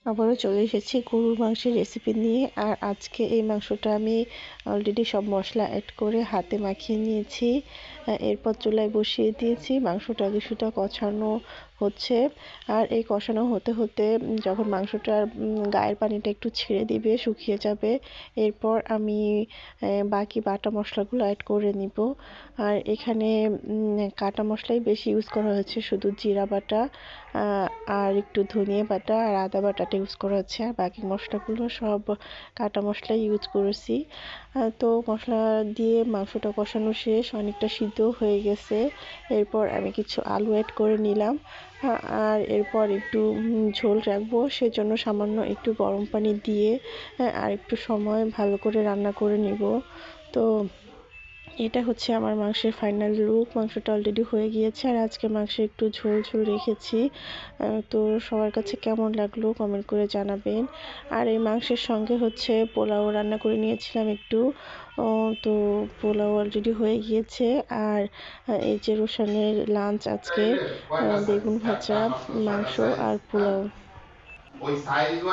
আবারও চলে এসেছি গরুর মাংসের রেসিপি নিয়ে। আর আজকে এই মাংসটা আমি অলরেডি সব মশলা অ্যাড করে হাতে মাখিয়ে নিয়েছি। এরপর চুলায় বসিয়ে দিয়েছি, মাংসটা কিছুটা কষানো হচ্ছে। আর এই কষানো হতে হতে যখন মাংসটার গায়ের পানিটা একটু ছেড়ে দিবে, শুকিয়ে যাবে, এরপর আমি বাকি বাটা মশলাগুলো অ্যাড করে নিব। আর এখানে কাটা মশলাই বেশি ইউজ করা হয়েছে, শুধু জিরা বাটা আর একটু ধনিয়া বাটা আর আদা বাটাটা ইউজ করা হচ্ছে। আর বাকি মশলাগুলো সব কাটা মশলাই ইউজ করেছি। তো মশলা দিয়ে মাংসটা কষানো শেষ, অনেকটা সিদ্ধ হয়ে গেছে। এরপর আমি কিছু আলু অ্যাড করে নিলাম। আর এরপর একটু ঝোল রাখবো, সেজন্য সামান্য একটু গরম পানি দিয়ে আর একটু সময় ভালো করে রান্না করে নিব। তো এটা হচ্ছে আমার মাংসের ফাইনাল লুক। মাংসটা অলরেডি হয়ে গিয়েছে। আর আজকে মাংসে একটু ঝোল ঝোল রেখেছি। তো সবার কাছে কেমন লাগলো কমেন্ট করে জানাবেন। আর এই মাংসের সঙ্গে হচ্ছে পোলাও রান্না করে নিয়েছিলাম একটু। তো পোলাও অলরেডি হয়ে গিয়েছে। আর এই যে রোশানের লাঞ্চ আজকে বেগুন ভাজা, মাংস আর পোলাও।